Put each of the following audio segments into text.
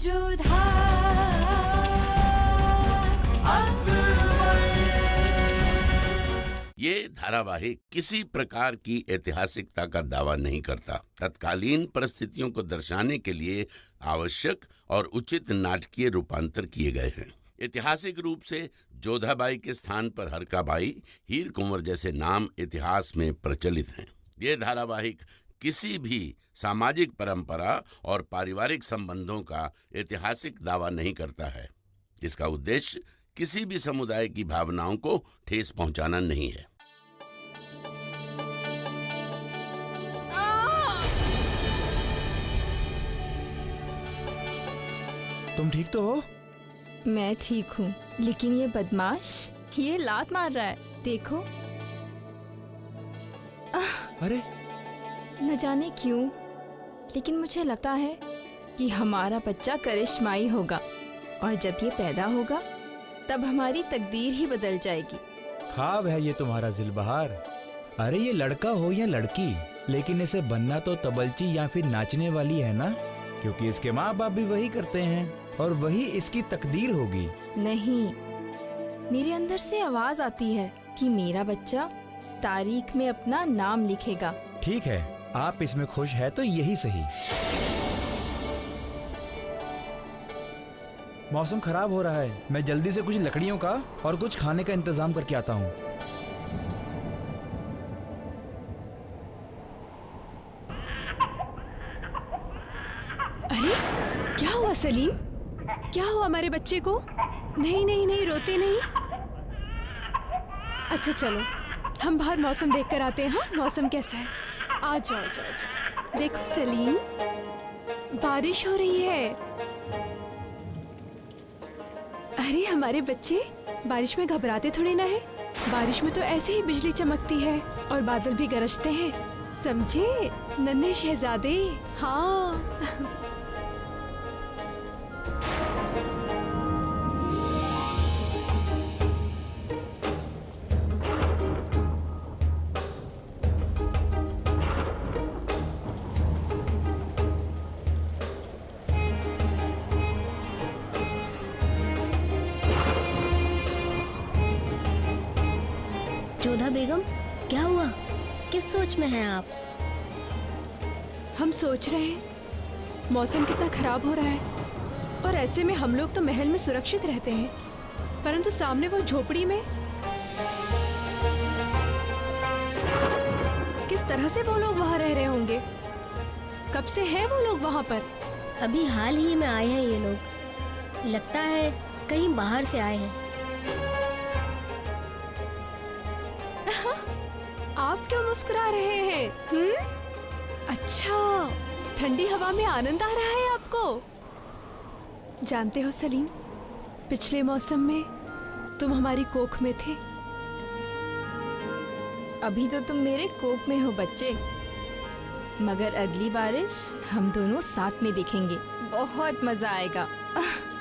ये धारावाहिक किसी प्रकार की ऐतिहासिकता का दावा नहीं करता। तत्कालीन परिस्थितियों को दर्शाने के लिए आवश्यक और उचित नाटकीय रूपांतर किए गए हैं। ऐतिहासिक रूप से जोधाबाई के स्थान पर हरकाबाई, हीर कुंवर जैसे नाम इतिहास में प्रचलित हैं। ये धारावाहिक किसी भी सामाजिक परंपरा और पारिवारिक संबंधों का ऐतिहासिक दावा नहीं करता है। इसका उद्देश्य किसी भी समुदाय की भावनाओं को ठेस पहुंचाना नहीं है। तुम ठीक तो हो? मैं ठीक हूँ, लेकिन ये बदमाश ये लात मार रहा है, देखो। अरे न जाने क्यों, लेकिन मुझे लगता है कि हमारा बच्चा करिश्माई होगा और जब ये पैदा होगा तब हमारी तकदीर ही बदल जाएगी। ख्वाब है ये तुम्हारा जिलबहार। अरे ये लड़का हो या लड़की, लेकिन इसे बनना तो तबलची या फिर नाचने वाली है ना, क्योंकि इसके माँ बाप भी वही करते हैं और वही इसकी तकदीर होगी। नहीं, मेरे अंदर से आवाज आती है कि मेरा बच्चा तारीख में अपना नाम लिखेगा। ठीक है, आप इसमें खुश है तो यही सही। मौसम खराब हो रहा है, मैं जल्दी से कुछ लकड़ियों का और कुछ खाने का इंतजाम करके आता हूँ। अरे क्या हुआ सलीम? क्या हुआ हमारे बच्चे को? नहीं नहीं नहीं, रोते नहीं। अच्छा चलो हम बाहर मौसम देख कर आते हैं। हाँ, मौसम कैसा है? आ जाओ जाओ जाओ। देखो सलीम, बारिश हो रही है। अरे हमारे बच्चे बारिश में घबराते थोड़ी ना है। बारिश में तो ऐसे ही बिजली चमकती है और बादल भी गरजते हैं, समझे नन्हे शहजादे। हाँ जोधा बेगम, क्या हुआ? किस सोच में हैं आप? हम सोच रहे हैं मौसम कितना खराब हो रहा है और ऐसे में हम लोग तो महल में सुरक्षित रहते हैं, परंतु सामने वो झोपड़ी में किस तरह से वो लोग वहाँ रह रहे होंगे? कब से हैं वो लोग वहाँ पर? अभी हाल ही में आए हैं ये लोग, लगता है कहीं बाहर से आए हैं। आप क्यों मुस्कुरा रहे हैं? अच्छा, ठंडी हवा में आनंद आ रहा है आपको। जानते हो सलीम, पिछले मौसम में तुम हमारी कोख में थे। अभी तो तुम मेरे कोख में हो बच्चे, मगर अगली बारिश हम दोनों साथ में देखेंगे, बहुत मजा आएगा।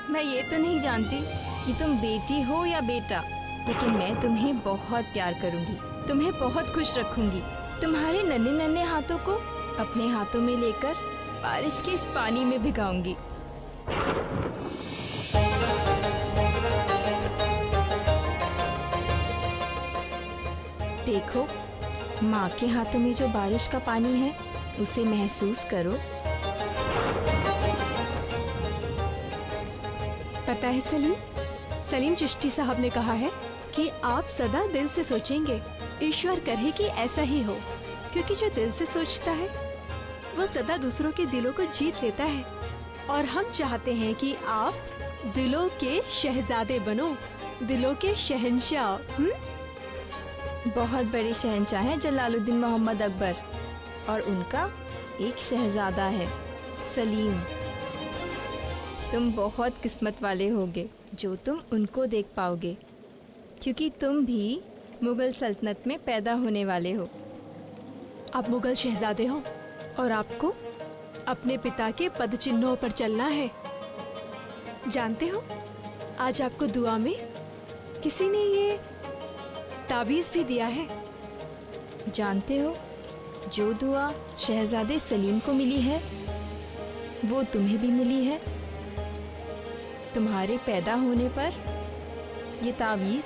मैं ये तो नहीं जानती कि तुम बेटी हो या बेटा, लेकिन मैं तुम्हें बहुत प्यार करूंगी, तुम्हें बहुत खुश रखूंगी। तुम्हारे नन्हे नन्हे हाथों को अपने हाथों में लेकर बारिश के इस पानी में भिगाऊंगी। देखो, माँ के हाथों में जो बारिश का पानी है उसे महसूस करो। पता है सलीम चिश्ती साहब ने कहा है कि आप सदा दिल से सोचेंगे। ईश्वर करे कि ऐसा ही हो, क्योंकि जो दिल से सोचता है वो सदा दूसरों के दिलों को जीत लेता है। और हम चाहते हैं कि आप दिलों के शहजादे बनो, दिलों के शहंशाह। बहुत बड़े शहंशाह हैं जलालुद्दीन मोहम्मद अकबर, और उनका एक शहजादा है सलीम। तुम बहुत किस्मत वाले होगे जो तुम उनको देख पाओगे, क्योंकि तुम भी मुगल सल्तनत में पैदा होने वाले हो। आप मुगल शहजादे हो और आपको अपने पिता के पद चिन्हों पर चलना है। जानते हो, आज आपको दुआ में किसी ने ये ताबीज भी दिया है। जानते हो, जो दुआ शहजादे सलीम को मिली है वो तुम्हें भी मिली है। तुम्हारे पैदा होने पर ये तावीज़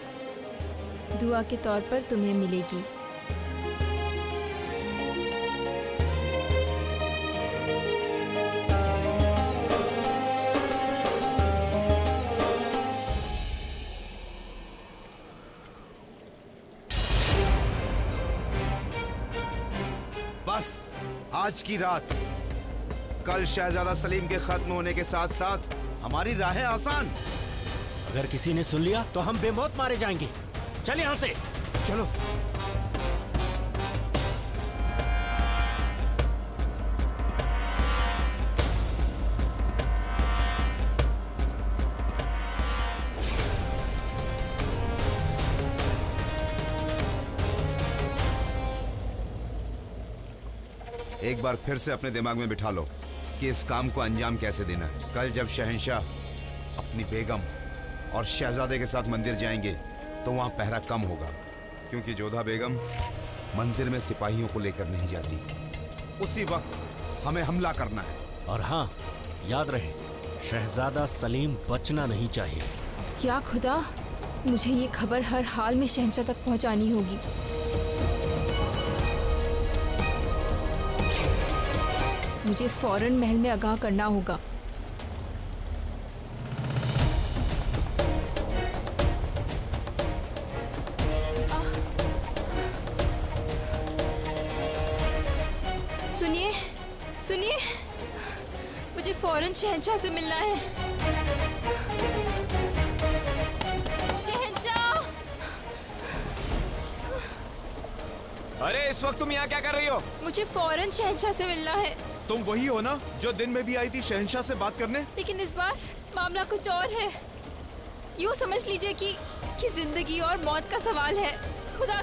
दुआ के तौर पर तुम्हें मिलेगी। बस आज की रात, कल शहजादा सलीम के खत्म होने के साथ साथ हमारी राहें आसान। अगर किसी ने सुन लिया तो हम बेमौत मारे जाएंगे। चल यहाँ से। चलो। एक बार फिर से अपने दिमाग में बिठा लो कि इस काम को अंजाम कैसे देना है। कल जब शहंशाह अपनी बेगम और शहजादे के साथ मंदिर जाएंगे तो वहां पहरा कम होगा, क्योंकि जोधा बेगम मंदिर में सिपाहियों को लेकर नहीं जाती। उसी वक्त हमें हमला करना है। और हाँ, याद रहे, शहजादा सलीम बचना नहीं चाहिए। क्या खुदा, मुझे ये खबर हर हाल में शहंशाह तक पहुंचानी होगी। मुझे फौरन महल में आगाह करना होगा। सुनिए, सुनिए, मुझे फौरन शहंशाह से मिलना है। शहंशाह! अरे इस वक्त तुम यहाँ क्या कर रही हो? मुझे फौरन शहंशाह से मिलना है। तुम वही हो ना जो दिन में भी आई थी शहंशाह से बात करने? लेकिन इस बार मामला कुछ और है। यूँ समझ लीजिए कि जिंदगी और मौत का सवाल है। खुदा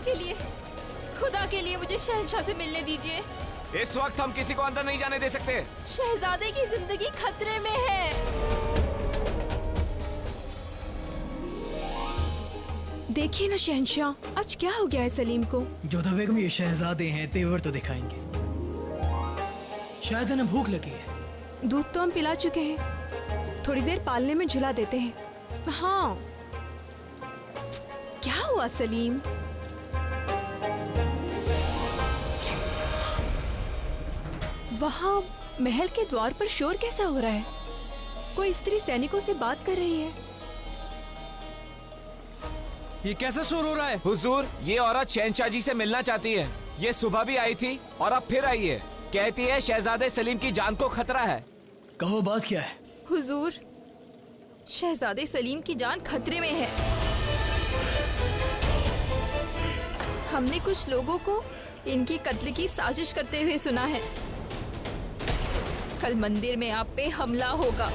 के लिए मुझे शहंशाह से मिलने दीजिए। इस वक्त हम किसी को अंदर नहीं जाने दे सकते। शहजादे की जिंदगी खतरे में है। देखिए ना शहंशाह, आज क्या हो गया है सलीम को? जोधा बेगम, ये शहजादे हैं, तेवर तो दिखाएंगे। शायद इन्हें भूख लगी है। दूध तो हम पिला चुके हैं, थोड़ी देर पालने में झुला देते हैं। हाँ, क्या हुआ सलीम? वहाँ महल के द्वार पर शोर कैसा हो रहा है? कोई स्त्री सैनिकों से बात कर रही है। ये कैसा शोर हो रहा है? हुजूर, ये औरत शहंशाह जी से मिलना चाहती है। ये सुबह भी आई थी और अब फिर आई है। कहती है शहजादे सलीम की जान को खतरा है। कहो, बात क्या है? हुजूर, शहजादे सलीम की जान खतरे में है। हमने कुछ लोगों को इनकी कत्ल की साजिश करते हुए सुना है। कल मंदिर में आप पे हमला होगा।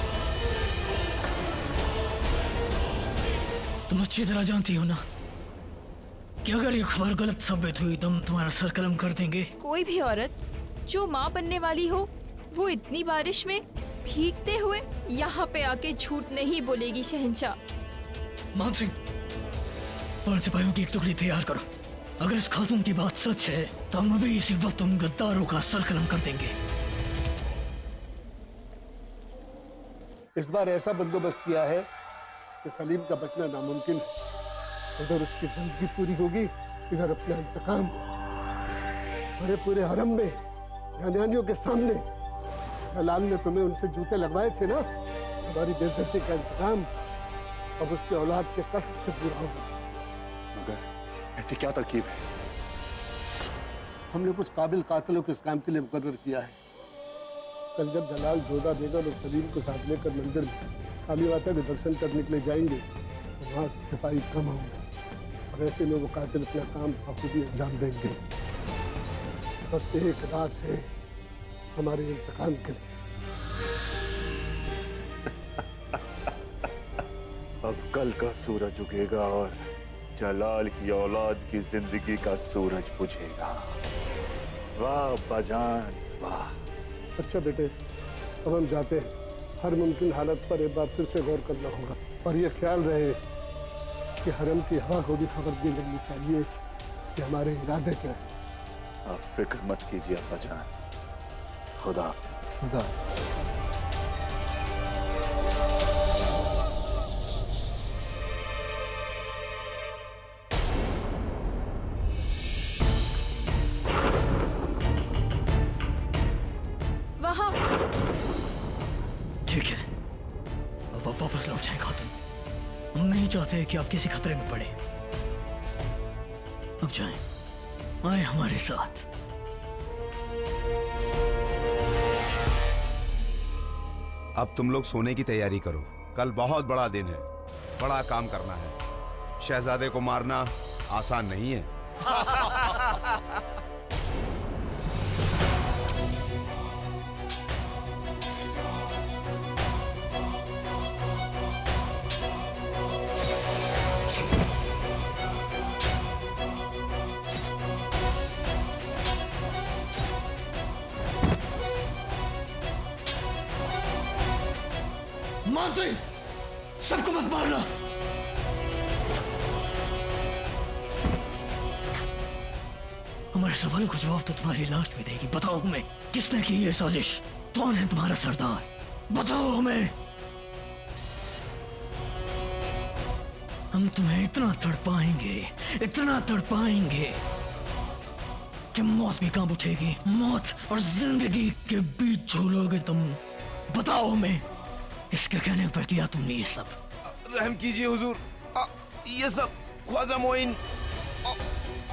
तुम अच्छी तरह जानती हो ना कि अगर ये खबर गलत साबित हुई तो हम तुम्हारा सर कलम कर देंगे। कोई भी औरत जो माँ बनने वाली हो, वो इतनी बारिश में भीगते हुए यहाँ पे आके झूठ नहीं बोलेगी। शहंशाह। मान सिंह, फौरन सिपाहियों की एक टुकड़ी तैयार करो। अगर इस खातून की बात सच है तो हम अभी इसी वक्त उन गद्दारों का सर कलम कर देंगे। इस बार ऐसा बंदोबस्त किया है कि सलीम का बचना नामुमकिन है। उधर उसकी जिंदगी पूरी होगी, इधर अपना इंतकाम। अरे पूरे हरम में जानियानियों के सामने जलाल ने तुम्हें उनसे जूते लगवाए थे ना, हमारी बेइज्जती का इंतकाम अब उसके औलाद के कत्ल से पूरा होगा। मगर ऐसे क्या तरकीब है? हमने कुछ काबिल कातिलों को इस काम के लिए मुकर्रर किया है। कल जब जलाल, जोधा बेगम और सलीम को साथ लेकर मंदिर में काली माता के दर्शन करने के लिए जाएंगे तो वहाँ सिपाही कम होंगे और ऐसे में वो कातिल अपना काम बखूबी अंजाम देंगे। बस एक रात है हमारे इंतकाम के लिए। अब कल का सूरज उगेगा और जलाल की औलाद की जिंदगी का सूरज बुझेगा। वाह बाजान वाह। अच्छा बेटे, अब हम जाते हैं। हर मुमकिन हालत पर एक बार फिर से गौर करना होगा और ये ख्याल रहे कि हरम की हवा को भी खबर दी जानी चाहिए कि हमारे इरादे क्या है। आप फिक्र मत कीजिए अब्बा जान। खुदा खुदा। आप वापस लौट जाएं खातून। हम नहीं चाहते कि आप किसी खतरे में पड़े। अब जाएं, आए हमारे साथ। अब तुम लोग सोने की तैयारी करो। कल बहुत बड़ा दिन है, बड़ा काम करना है। शहजादे को मारना आसान नहीं है। मान सिंह, सबको मत मारना। हमारे सवालों का जवाब तो तुम्हारी लाश में देगी। बताओ हमें, किसने की ये साजिश? कौन है तुम्हारा सरदार? बताओ हमें। हम तुम्हें इतना तड़पाएंगे कि मौत भी कांप उठेगी। मौत और जिंदगी के बीच झूलोगे तुम। बताओ हमें, किसके कहने पर किया तुमने ये सब? रहम कीजिए हुजूर, ये सब ख्वाजा मोइन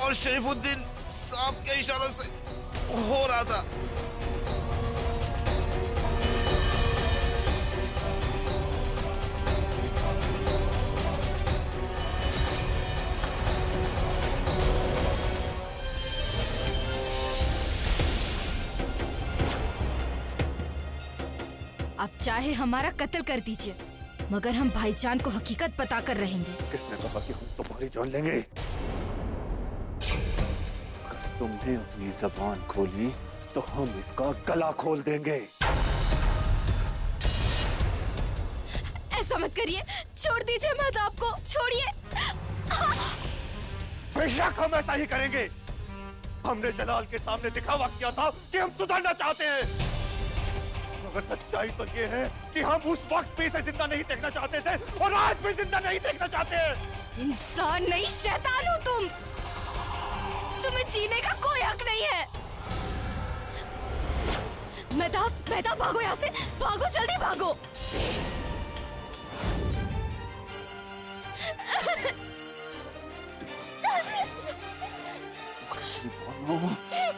और शरीफुद्दीन साहब के इशारों से हो रहा था। आप चाहे हमारा कत्ल कर दीजिए, मगर हम भाईजान को हकीकत बता कर रहेंगे। किसने कहा कि हम तुम्हारी जान लेंगे? अगर तुमने अपनी जबान खोली तो हम इसका गला खोल देंगे। ऐसा मत करिए, छोड़ दीजिए महताब को, छोड़िए। बेशक हम ऐसा ही करेंगे। हमने जलाल के सामने दिखावा किया था कि हम सुधरना चाहते हैं, मगर सच्चाई तो ये है कि हम उस वक्त भी इसे जिंदा नहीं देखना चाहते थे और आज भी जिंदा नहीं देखना चाहते हैं। इंसान नहीं, शैतान हो तुम। तुम्हें जीने का कोई हक नहीं है। महताब भागो यहाँ से, भागो, जल्दी भागो।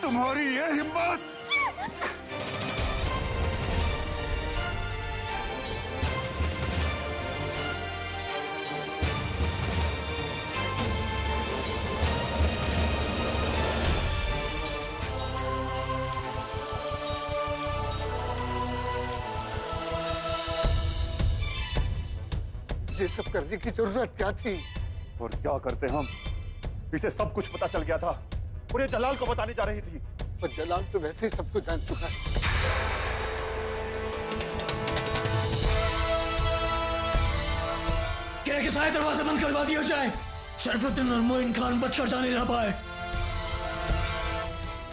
तुम्हारी ये हिम्मत! ये सब करने की जरूरत क्या थी? और क्या करते हम? इसे सब कुछ पता चल गया था और ये जलाल को बताने जा रही थी। पर जलाल तो वैसे ही सब कुछ जान चुका है। किले के सारे दरवाजे बंद करवा दिए जाए। शरीफुद्दीन और मोइन खान बचकर जाने ना पाए।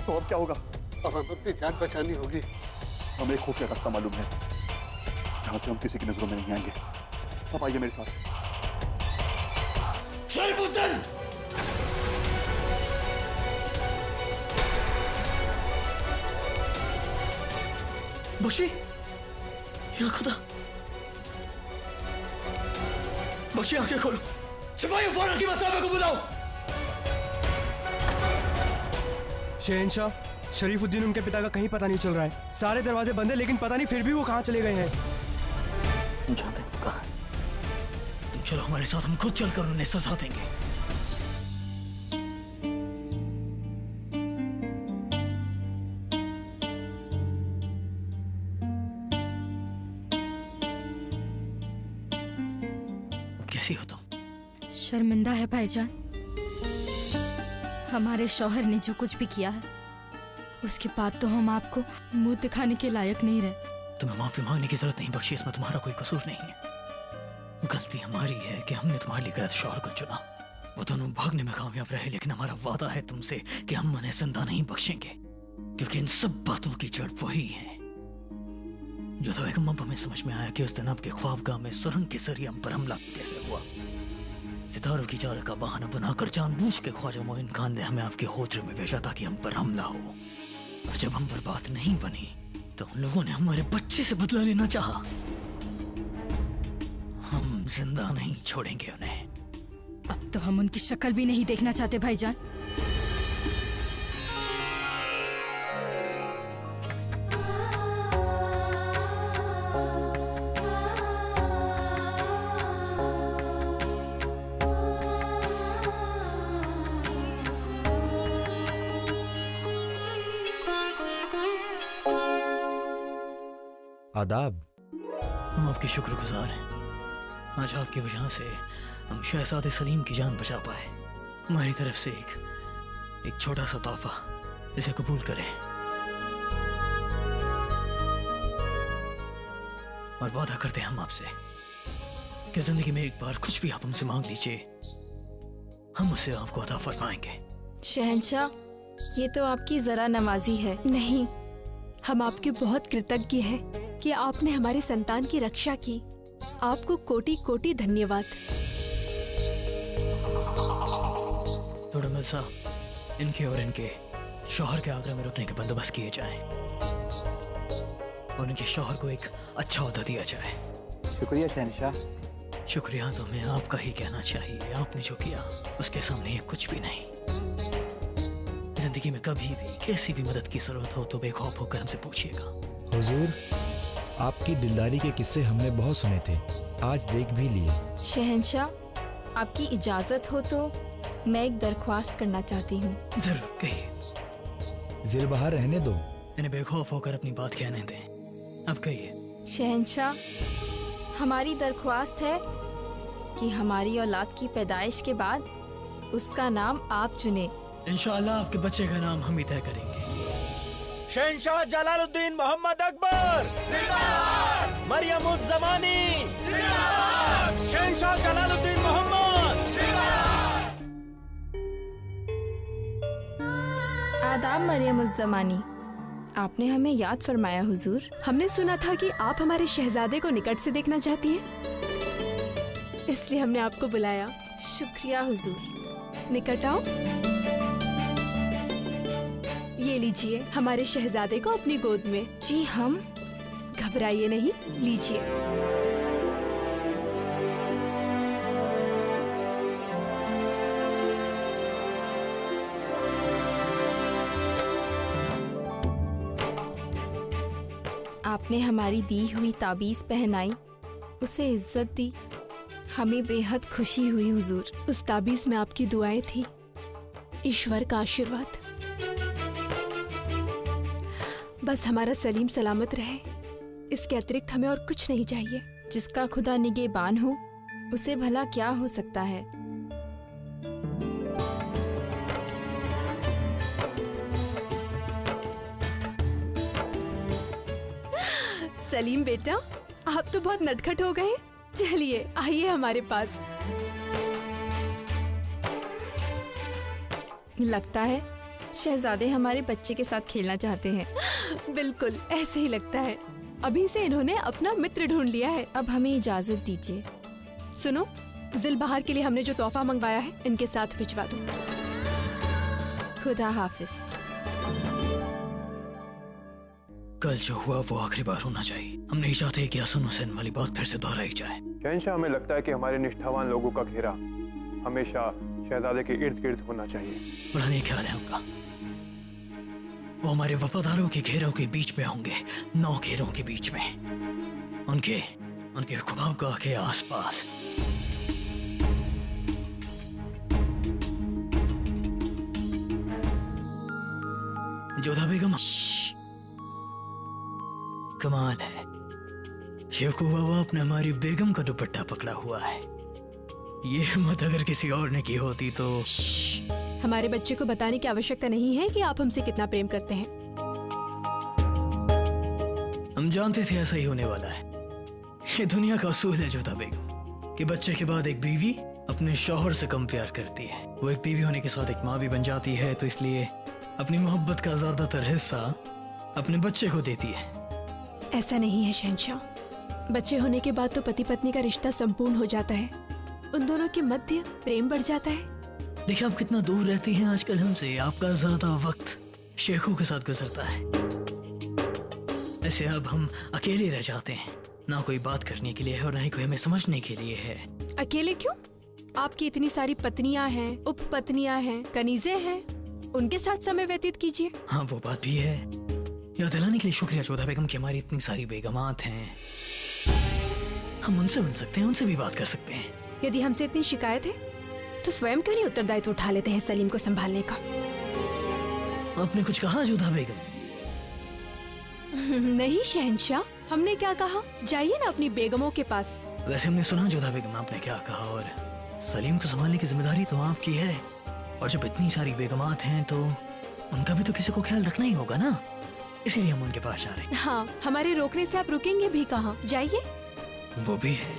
तो अब क्या होगा? अब हमें अपनी जान बचानी होगी। हमें एक खुफिया रास्ता मालूम है जहां से हम किसी की नजरों में नहीं आएंगे। अब आइए मेरे साथ। शरीफुद्दीन! बख्शी, या खुदा! बख्शी, आंखें खोलो। सिपाही फौरन की मसाबे को बुलाओ। शहंशाह, शरीफुद्दीन उनके पिता का कहीं पता नहीं चल रहा है। सारे दरवाजे बंद है, लेकिन पता नहीं फिर भी वो कहाँ चले गए हैं। जानते हैं कहाँ? तुम चलो हमारे साथ, हम खुद चलकर उन्हें सजा देंगे। कैसी हो तुम? शर्मिंदा है भाईजान। हमारे शौहर ने जो कुछ भी किया है, उसके बाद तो हम आपको मुंह दिखाने के लायक नहीं रहे। तुम्हें माफी मांगने की जरूरत नहीं बख्शी, इसमें तुम्हारा कोई कसूर नहीं है। गलती हमारी है कि हमने तुम्हारे लिए गलत शौहर को चुना। वो दोनों भागने में कामयाब रहे, लेकिन हमारा वादा है तुमसे कि हम उन्हें जिंदा नहीं बख्शेंगे, क्योंकि इन सब बातों की जड़ वही है जो तो एक मब हमें समझ में आया कि उस दिन आपके ख्वाबगाह में सुरंग के जरिए हम पर हमला कैसे हुआ। सितारों की चाल का बहाना बनाकर जानबूझ के ख्वाजा मोइन खान ने हमें आपके होजरे में भेजा ताकि हम पर हमला हो। और जब हम पर बात नहीं बनी तो उन लोगों ने हमारे बच्चे से बदला लेना चाहा। जिंदा नहीं छोड़ेंगे उन्हें। अब तो हम उनकी शक्ल भी नहीं देखना चाहते भाईजान। आदाब। हम आपके शुक्रगुजार हैं। आज आपकी वजह से हम शहजादे सलीम की जान बचा पाए। हमारी तरफ से एक छोटा सा तोहफा, इसे कबूल करें और वादा करते हैं हम आपसे कि जिंदगी में एक बार कुछ भी आप हमसे मांग लीजिए, हम उसे आपको अता फरमाएंगे। शहंशाह, ये तो आपकी जरा नवाजी है। नहीं, हम आपके बहुत कृतज्ञ हैं कि आपने हमारे संतान की रक्षा की। आपको कोटि कोटि धन्यवाद। थोड़ा मिर्जा, इनके और इनके शौहर के आगरा में रुकने के बंदोबस्त किए जाएं और इनके शौहर को एक अच्छा ओहदा दिया जाए। शुक्रिया शहंशाह। शुक्रिया तो मैं आपका ही कहना चाहिए। आपने जो किया उसके सामने ये कुछ भी नहीं। जिंदगी में कभी भी कैसी भी मदद की जरूरत हो तो बेखौफ होकर हमसे पूछिएगा। हुजूर, आपकी दिलदारी के किस्से हमने बहुत सुने थे, आज देख भी लिए। शहंशाह, आपकी इजाजत हो तो मैं एक दरख्वास्त करना चाहती हूँ। जरूर कहिए। जिलबहार रहने दो, इन्हें बेखौफ होकर अपनी बात कहने दें। अब कहिए। शहंशाह, हमारी दरख्वास्त है कि हमारी औलाद की पैदाइश के बाद उसका नाम आप चुने। इंशाअल्लाह आपके बच्चे का नाम हम ही तय करेंगे। शहंशाह जलालुद्दीन मोहम्मद अकबर जिंदाबाद, मरियम उज़ ज़मानी जिंदाबाद, शहंशाह जलालुद्दीन मोहम्मद जिंदाबाद। आदाब मरियम उज़ ज़मानी, आपने हमें याद फरमाया हुजूर। हमने सुना था कि आप हमारे शहजादे को निकट से देखना चाहती हैं, इसलिए हमने आपको बुलाया। शुक्रिया हुजूर। निकट आओ। ये लीजिए हमारे शहजादे को अपनी गोद में। जी हम। घबराइए नहीं, लीजिए। आपने हमारी दी हुई ताबीज पहनाई, उसे इज्जत दी, हमें बेहद खुशी हुई हुजूर। उस ताबीज में आपकी दुआएं थी, ईश्वर का आशीर्वाद। बस हमारा सलीम सलामत रहे, इसके अतिरिक्त हमें और कुछ नहीं चाहिए। जिसका खुदा निगहबान हो उसे भला क्या हो सकता है। सलीम बेटा, आप तो बहुत नटखट हो गए। चलिए आइए हमारे पास। लगता है शहजादे हमारे बच्चे के साथ खेलना चाहते हैं। बिल्कुल ऐसे ही लगता है। अभी से इन्होंने अपना मित्र ढूंढ लिया है। अब हमें इजाजत दीजिए। सुनो, जिलबहार के लिए हमने जो तोहफा मंगवाया है इनके साथ भिजवा दो। खुदा हाफिज। कल जो हुआ वो आखिरी बार होना चाहिए। हम नहीं चाहते कि हसन हुसैन वाली बात फिर से दोहराई जाए। शहंशाह, हमें लगता है कि हमारे निष्ठावान लोगों का घेरा हमेशा शहजादे के इर्द गिर्द होना चाहिए। बड़ा नहीं ख्याल है उनका। वो हमारे वफादारों के घेरों के बीच में होंगे, 9 घेरों के बीच में, उनके ख्वाबगाह के आसपास। जोधा बेगम, कमाल है, शेखू बाबा आपने हमारी बेगम का दुपट्टा पकड़ा हुआ है। ये हिम्मत अगर किसी और ने की होती तो। हमारे बच्चे को बताने की आवश्यकता नहीं है कि आप हमसे कितना प्रेम करते हैं। हम जानते थे ऐसा ही होने वाला है। ये दुनिया का असूल है जोधा बेगम कि बच्चे के बाद एक बीवी अपने शौहर से कम प्यार करती है। वो एक बीवी होने के साथ एक माँ भी बन जाती है, तो इसलिए अपनी मोहब्बत का ज्यादातर हिस्सा अपने बच्चे को देती है। ऐसा नहीं है शहंशाह, बच्चे होने के बाद तो पति पत्नी का रिश्ता संपूर्ण हो जाता है। उन दोनों के मध्य प्रेम बढ़ जाता है। देखिए, आप कितना दूर रहती हैं आजकल हमसे। आपका ज्यादा वक्त शेखों के साथ गुजरता है। ऐसे अब हम अकेले रह जाते हैं। ना कोई बात करने के लिए है और ना ही कोई हमें समझने के लिए है। अकेले क्यों? आपकी इतनी सारी पत्नियां हैं, उपपत्नियां हैं, कनीजे हैं, उनके साथ समय व्यतीत कीजिए। हाँ वो बात भी है। याद दिलाने के लिए शुक्रिया जोधा बेगम कि हमारी इतनी सारी बेगमात हैं। हम उनसे मिल सकते हैं, उनसे भी बात कर सकते हैं। यदि हमसे इतनी शिकायत है तो स्वयं क्यों नहीं उत्तरदायित्व उठा लेते हैं सलीम को संभालने का? आपने कुछ कहा जोधा बेगम? नहीं शहंशाह, हमने क्या कहा? जाइए ना अपनी बेगमों के पास। वैसे हमने सुना जोधा बेगम आपने क्या कहा, और सलीम को संभालने की जिम्मेदारी तो आपकी है। और जब इतनी सारी बेगमात हैं तो उनका भी तो किसी को ख्याल रखना ही होगा ना, इसीलिए हम उनके पास जा रहे हैं। हाँ, हमारे रोकने से आप रुकेंगे भी कहाँ? जाइए। वो भी है।